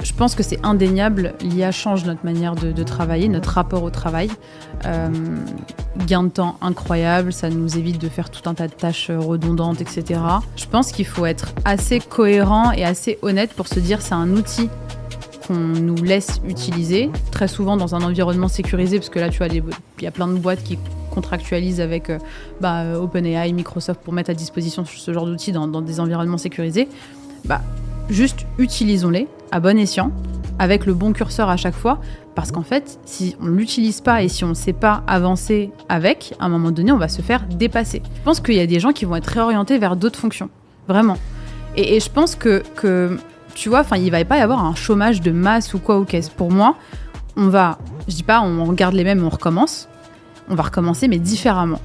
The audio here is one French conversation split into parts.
Je pense que c'est indéniable, l'IA change notre manière de travailler, notre rapport au travail. Gain de temps incroyable, ça nous évite de faire tout un tas de tâches redondantes, etc. Je pense qu'il faut être assez cohérent et assez honnête pour se dire c'est un outil qu'on nous laisse utiliser, très souvent dans un environnement sécurisé, parce que là, tu vois, il y a plein de boîtes qui contractualisent avec OpenAI, Microsoft pour mettre à disposition ce genre d'outils dans des environnements sécurisés. Juste utilisons-les à bon escient, avec le bon curseur à chaque fois, parce qu'en fait, si on ne l'utilise pas et si on ne sait pas avancer avec, à un moment donné, on va se faire dépasser. Je pense qu'il y a des gens qui vont être réorientés vers d'autres fonctions, vraiment. Et je pense que tu vois, il ne va pas y avoir un chômage de masse ou quoi ou qu'est-ce. Pour moi, je dis pas on regarde les mêmes et on recommence, on va recommencer mais différemment.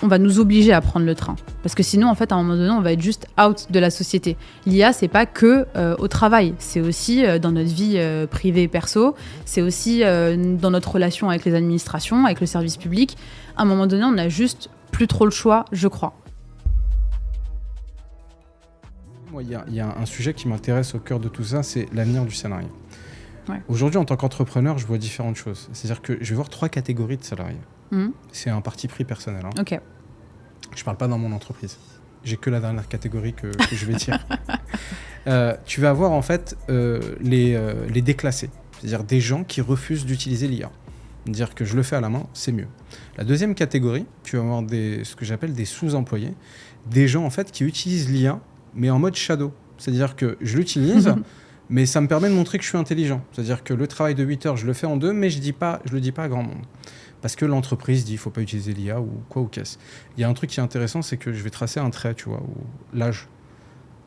On va nous obliger à prendre le train. Parce que sinon, en fait, à un moment donné, on va être juste out de la société. L'IA, c'est pas que au travail. C'est aussi dans notre vie privée et perso. C'est aussi dans notre relation avec les administrations, avec le service public. À un moment donné, on n'a juste plus trop le choix, je crois. Moi, il y a un sujet qui m'intéresse au cœur de tout ça, c'est l'avenir du salarié. Ouais. Aujourd'hui, en tant qu'entrepreneur, je vois différentes choses. C'est-à-dire que je vais voir 3 catégories de salariés. C'est un parti pris personnel. Ok. Je parle pas dans mon entreprise. J'ai que la dernière catégorie que je vais dire. Tu vas avoir en fait les déclassés, c'est-à-dire des gens qui refusent d'utiliser l'IA. Dire que je le fais à la main, c'est mieux. La deuxième catégorie, tu vas avoir ce que j'appelle des sous-employés, des gens en fait qui utilisent l'IA mais en mode shadow. C'est-à-dire que je l'utilise, mais ça me permet de montrer que je suis intelligent. C'est-à-dire que le travail de 8 heures, je le fais en 2, mais je le dis pas à grand monde. Parce que l'entreprise dit qu'il ne faut pas utiliser l'IA ou quoi ou qu'est-ce. Il y a un truc qui est intéressant, c'est que je vais tracer un trait, tu vois, l'âge.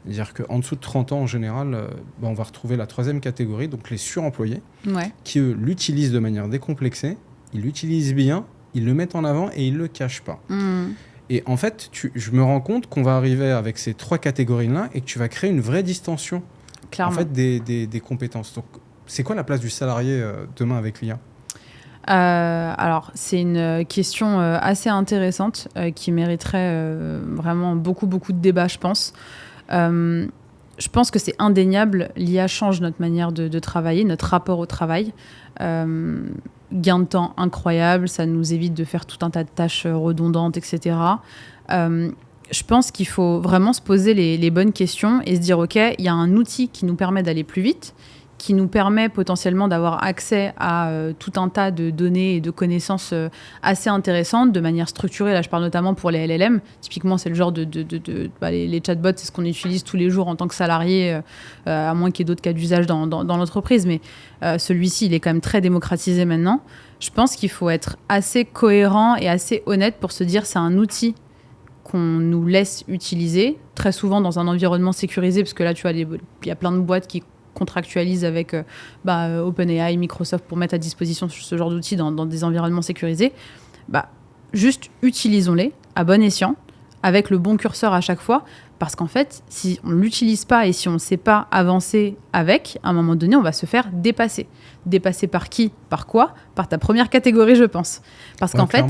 C'est-à-dire qu'en dessous de 30 ans, en général, on va retrouver la troisième catégorie, donc les suremployés, qui, eux, l'utilisent de manière décomplexée, ils l'utilisent bien, ils le mettent en avant et ils ne le cachent pas. Et en fait, je me rends compte qu'on va arriver avec ces 3 catégories-là et que tu vas créer une vraie distension en fait, des compétences. Donc, c'est quoi la place du salarié demain avec l'IA ? Alors, c'est une question assez intéressante qui mériterait vraiment beaucoup de débats, je pense. Je pense que c'est indéniable, l'IA change notre manière de travailler, notre rapport au travail. Gain de temps incroyable, ça nous évite de faire tout un tas de tâches redondantes, etc. Je pense qu'il faut vraiment se poser les bonnes questions et se dire, OK, il y a un outil qui nous permet d'aller plus vite, qui nous permet potentiellement d'avoir accès à tout un tas de données et de connaissances assez intéressantes, de manière structurée. Là, je parle notamment pour les LLM. Typiquement, c'est le genre les chatbots, c'est ce qu'on utilise tous les jours en tant que salarié, à moins qu'il y ait d'autres cas d'usage dans l'entreprise. Mais celui-ci, il est quand même très démocratisé maintenant. Je pense qu'il faut être assez cohérent et assez honnête pour se dire c'est un outil qu'on nous laisse utiliser, très souvent dans un environnement sécurisé, parce que là, tu vois, il y a plein de boîtes qui contractualisent avec OpenAI, Microsoft pour mettre à disposition ce genre d'outils dans des environnements sécurisés. Juste utilisons-les à bon escient, avec le bon curseur à chaque fois, parce qu'en fait, si on ne l'utilise pas et si on ne sait pas avancer avec, à un moment donné, on va se faire dépasser. Dépasser par qui ? Par quoi ? Par ta première catégorie, je pense. Parce qu'en fait,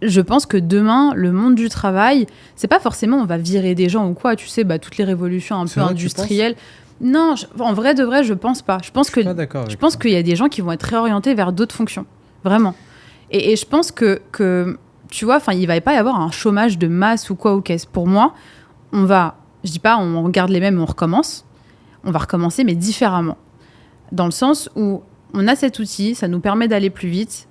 je pense que demain, le monde du travail, c'est pas forcément on va virer des gens ou quoi, tu sais, toutes les révolutions un peu industrielles. Non, en vrai de vrai, je pense pas. Je pense qu'il y a des gens qui vont être réorientés vers d'autres fonctions, vraiment. Et je pense que tu vois, il va pas y avoir un chômage de masse ou quoi ou qu'est-ce. Pour moi, je dis pas on regarde les mêmes et on recommence. On va recommencer, mais différemment. Dans le sens où on a cet outil, ça nous permet d'aller plus vite.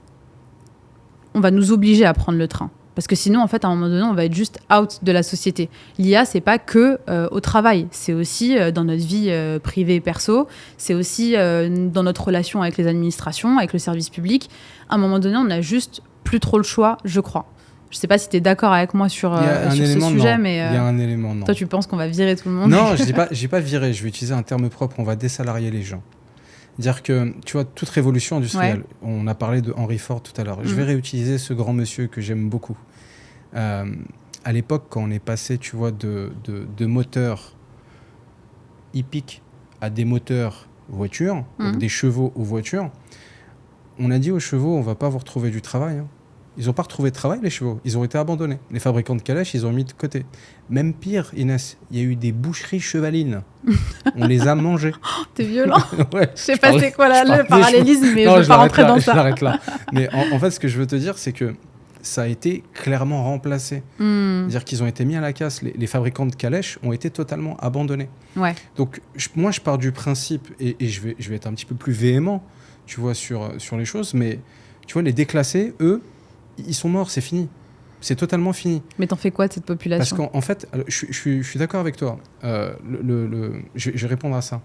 On va nous obliger à prendre le train. Parce que sinon, en fait, à un moment donné, on va être juste out de la société. L'IA, c'est pas que au travail. C'est aussi dans notre vie privée et perso. C'est aussi dans notre relation avec les administrations, avec le service public. À un moment donné, on n'a juste plus trop le choix, je crois. Je sais pas si tu es d'accord avec moi sur ce sujet, mais il y a un élément, non. Toi, tu penses qu'on va virer tout le monde ? Non, je dis pas virer. Je vais utiliser un terme propre. On va désalarier les gens. Dire que, tu vois, toute révolution industrielle, on a parlé de Henry Ford tout à l'heure, je vais réutiliser ce grand monsieur que j'aime beaucoup. À l'époque, quand on est passé, tu vois, de moteurs hippiques à des moteurs voitures, donc des chevaux aux voitures, on a dit aux chevaux, on va pas vous retrouver du travail. Ils n'ont pas retrouvé de travail, les chevaux. Ils ont été abandonnés. Les fabricants de calèches, ils ont mis de côté. Même pire, Inès, il y a eu des boucheries chevalines. On les a mangées. T'es violent. Ouais, Je sais pas c'est quoi le parallélisme, mais non, je veux pas rentrer dans ça. Je l'arrête là. Mais en fait, ce que je veux te dire, c'est que ça a été clairement remplacé. C'est-à-dire qu'ils ont été mis à la casse. Les fabricants de calèches ont été totalement abandonnés. Ouais. Donc, moi, je pars du principe, et je vais être un petit peu plus véhément, tu vois, sur les choses, mais tu vois, les déclassés, eux, ils sont morts, c'est fini. C'est totalement fini. Mais t'en fais quoi de cette population? Parce qu'en fait, je suis d'accord avec toi. Je vais répondre à ça.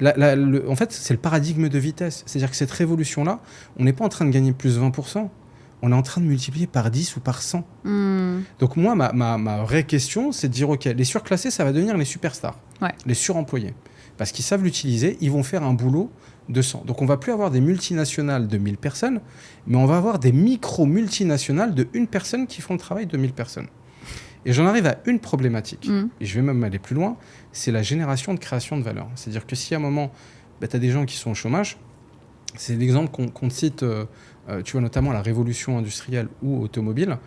En fait, c'est le paradigme de vitesse. C'est-à-dire que cette révolution-là, on n'est pas en train de gagner plus 20%. On est en train de multiplier par 10 ou par 100. Donc moi, ma vraie question, c'est de dire, OK, les surclassés, ça va devenir les superstars, les suremployés. Parce qu'ils savent l'utiliser, ils vont faire un boulot de 100. Donc on va plus avoir des multinationales de 1000 personnes, mais on va avoir des micro-multinationales de une personne qui font le travail de 1000 personnes. Et j'en arrive à une problématique, et je vais même aller plus loin, c'est la génération de création de valeur. C'est-à-dire que si à un moment, tu as des gens qui sont au chômage, c'est l'exemple qu'on cite, tu vois, notamment à la révolution industrielle ou automobile,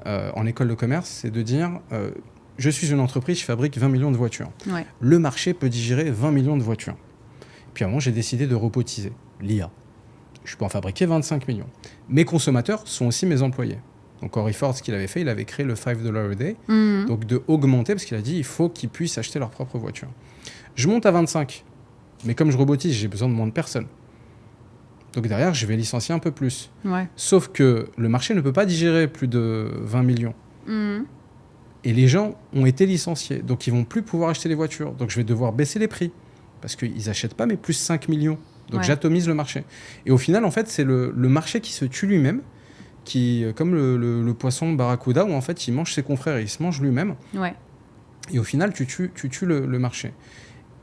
en école de commerce, c'est de dire, je suis une entreprise, je fabrique 20 millions de voitures. Ouais. Le marché peut digérer 20 millions de voitures. Puis à un moment, j'ai décidé de robotiser l'IA. Je peux en fabriquer 25 millions. Mes consommateurs sont aussi mes employés. Donc Henry Ford, ce qu'il avait fait, il avait créé le $5 a day, donc de augmenter, parce qu'il a dit il faut qu'ils puissent acheter leur propre voiture. Je monte à 25, mais comme je robotise, j'ai besoin de moins de personnes. Donc derrière, je vais licencier un peu plus. Ouais. Sauf que le marché ne peut pas digérer plus de 20 millions. Et les gens ont été licenciés, donc ils vont plus pouvoir acheter les voitures. Donc je vais devoir baisser les prix, parce qu'ils n'achètent pas mes plus 5 millions. Donc j'atomise le marché. Et au final, en fait, c'est le marché qui se tue lui-même, qui, comme le poisson barracuda, où en fait, il mange ses confrères et il se mange lui-même. Ouais. Et au final, tu tues le marché.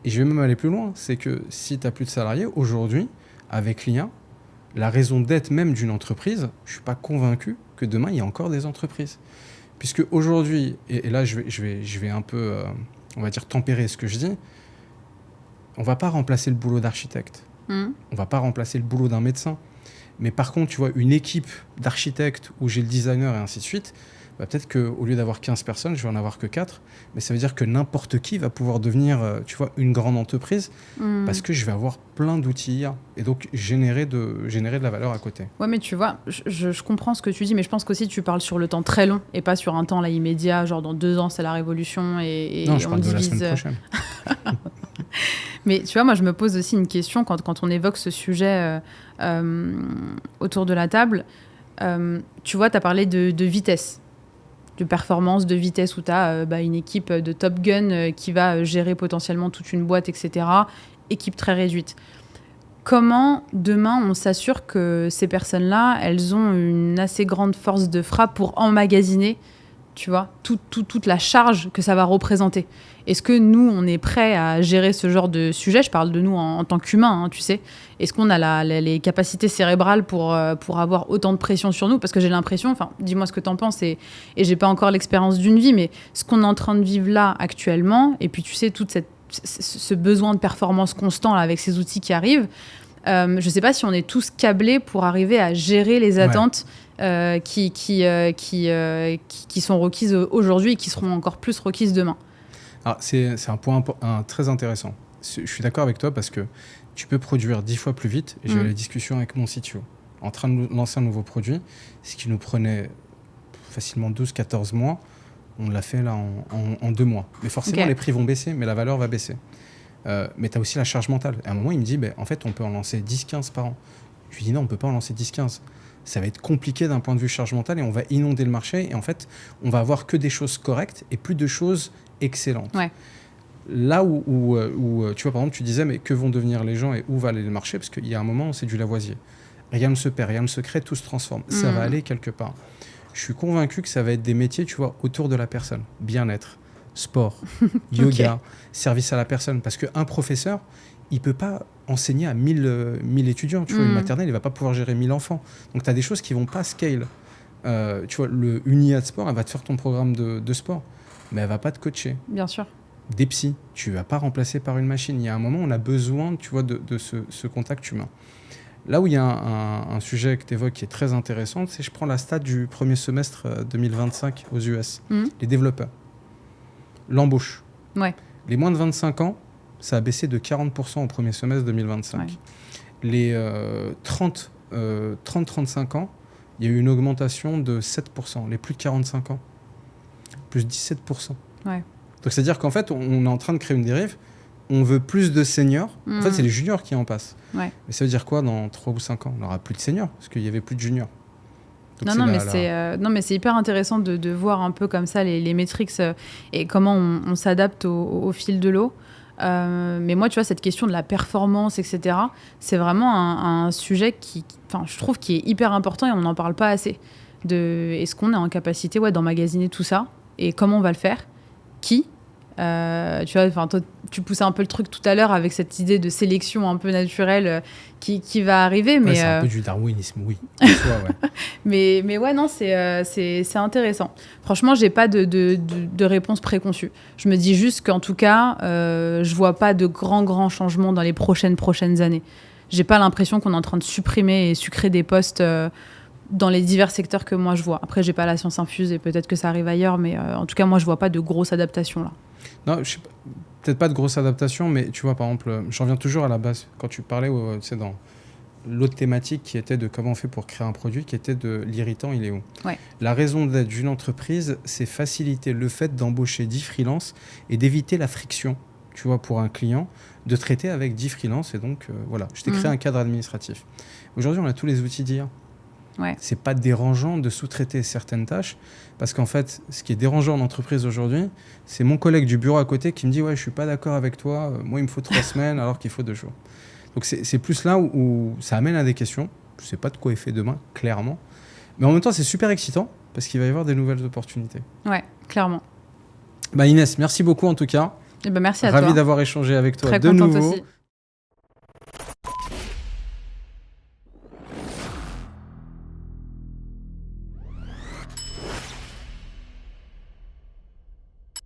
Et je vais même aller plus loin, c'est que si tu n'as plus de salariés, aujourd'hui, avec l'IA, la raison d'être même d'une entreprise, je ne suis pas convaincu que demain, il y a encore des entreprises. Puisque aujourd'hui, et là, je vais un peu, on va dire, tempérer ce que je dis, on ne va pas remplacer le boulot d'architecte. On ne va pas remplacer le boulot d'un médecin. Mais par contre, tu vois, une équipe d'architectes où j'ai le designer et ainsi de suite, bah peut-être qu'au lieu d'avoir 15 personnes, je vais en avoir que 4. Mais ça veut dire que n'importe qui va pouvoir devenir, tu vois, une grande entreprise parce que je vais avoir plein d'outils IA et donc générer de la valeur à côté. Ouais, mais tu vois, je comprends ce que tu dis, mais je pense qu'aussi tu parles sur le temps très long et pas sur un temps là immédiat, genre dans 2 ans c'est la révolution et non, je on parle divise. De la semaine prochaine. Mais tu vois, moi je me pose aussi une question quand on évoque ce sujet autour de la table. Tu vois, tu as parlé de vitesse, de performance, de vitesse, où tu as une équipe de Top Gun qui va gérer potentiellement toute une boîte, etc. Équipe très réduite. Comment, demain, on s'assure que ces personnes-là, elles ont une assez grande force de frappe pour emmagasiner, tu vois, toute la charge que ça va représenter? Est-ce que nous, on est prêt à gérer ce genre de sujet? Je parle de nous en tant qu'humains, hein, tu sais. Est-ce qu'on a les capacités cérébrales pour avoir autant de pression sur nous? Parce que j'ai l'impression, enfin, dis-moi ce que t'en penses, et j'ai pas encore l'expérience d'une vie, mais ce qu'on est en train de vivre là, actuellement, et puis tu sais, ce besoin de performance constant là, avec ces outils qui arrivent, je sais pas si on est tous câblés pour arriver à gérer les attentes qui sont requises aujourd'hui et qui seront encore plus requises demain. Alors, c'est un point très intéressant. Je suis d'accord avec toi parce que tu peux produire 10 fois plus vite. J'ai eu la discussion avec mon CTO. En train de lancer un nouveau produit, ce qui nous prenait facilement 12-14 mois, on l'a fait là en 2 mois. Mais forcément, les prix vont baisser, mais la valeur va baisser. Mais tu as aussi la charge mentale. Et à un moment, il me dit, en fait, on peut en lancer 10-15 par an. Je lui dis, non, on ne peut pas en lancer 10-15. Ça va être compliqué d'un point de vue charge mentale et on va inonder le marché. Et en fait, on va avoir que des choses correctes et plus de choses excellentes. Ouais. Là où tu vois, par exemple, tu disais, mais que vont devenir les gens et où va aller le marché? Parce qu'il y a un moment où c'est du Lavoisier. Rien ne se perd, rien ne se crée, tout se transforme. Ça va aller quelque part. Je suis convaincu que ça va être des métiers, tu vois, autour de la personne. Bien-être, sport, yoga, service à la personne. Parce qu'un professeur, il ne peut pas enseigner à 1000 étudiants. Tu vois, une maternelle, il ne va pas pouvoir gérer 1000 enfants. Donc, tu as des choses qui ne vont pas scale. Tu vois, une IA de sport, elle va te faire ton programme de sport, mais elle ne va pas te coacher. Bien sûr. Des psys, tu ne vas pas remplacer par une machine. Il y a un moment, on a besoin, tu vois, de ce contact humain. Là où il y a un sujet que tu évoques qui est très intéressant, c'est je prends la stat du premier semestre 2025 aux US, les développeurs. L'embauche. Ouais. Les moins de 25 ans, ça a baissé de 40% au premier semestre 2025. Ouais. Les 30-35 ans, il y a eu une augmentation de 7%. Les plus de 45 ans, plus 17%. Ouais. Donc c'est-à-dire qu'en fait, on est en train de créer une dérive. On veut plus de seniors. En fait, c'est les juniors qui en passent. Ouais. Mais ça veut dire quoi dans 3 ou 5 ans? On n'aura plus de seniors, parce qu'il n'y avait plus de juniors. Donc mais c'est hyper intéressant de voir un peu comme ça les métriques et comment on s'adapte au fil de l'eau. Mais moi, tu vois, cette question de la performance, etc., c'est vraiment un sujet je trouve qui est hyper important et on n'en parle pas assez. Est-ce qu'on est en capacité d'emmagasiner tout ça? Et comment on va le faire? Qui? Tu vois, toi, tu poussais un peu le truc tout à l'heure avec cette idée de sélection un peu naturelle qui va arriver. Mais c'est un peu du darwinisme, oui. Soi, ouais. mais ouais, non, c'est intéressant. Franchement, j'ai pas de réponse préconçue. Je me dis juste qu'en tout cas, je vois pas de grands changements dans les prochaines années. J'ai pas l'impression qu'on est en train de supprimer et sucrer des postes dans les divers secteurs que moi je vois. Après, j'ai pas la science infuse et peut-être que ça arrive ailleurs, mais en tout cas, moi, je vois pas de grosse adaptation là. Non, je sais pas, peut-être pas de grosse adaptation, mais tu vois, par exemple, j'en reviens toujours à la base. Quand tu parlais, tu sais, dans l'autre thématique qui était de comment on fait pour créer un produit, qui était de l'irritant, il est où? Ouais. La raison d'être d'une entreprise, c'est faciliter le fait d'embaucher 10 freelances et d'éviter la friction, tu vois, pour un client, de traiter avec 10 freelances. Et donc, voilà, je t'ai créé un cadre administratif. Aujourd'hui, on a tous les outils d'IA. Ouais. C'est pas dérangeant de sous-traiter certaines tâches parce qu'en fait, ce qui est dérangeant en entreprise aujourd'hui, c'est mon collègue du bureau à côté qui me dit « Ouais, je suis pas d'accord avec toi, moi, il me faut 3 semaines alors qu'il faut 2 jours. » Donc, c'est plus là où ça amène à des questions. Je sais pas de quoi est fait demain, clairement. Mais en même temps, c'est super excitant parce qu'il va y avoir des nouvelles opportunités. Ouais, clairement. Inès, merci beaucoup en tout cas. Merci à toi. Ravi d'avoir échangé avec toi Très de contente nouveau. aussi.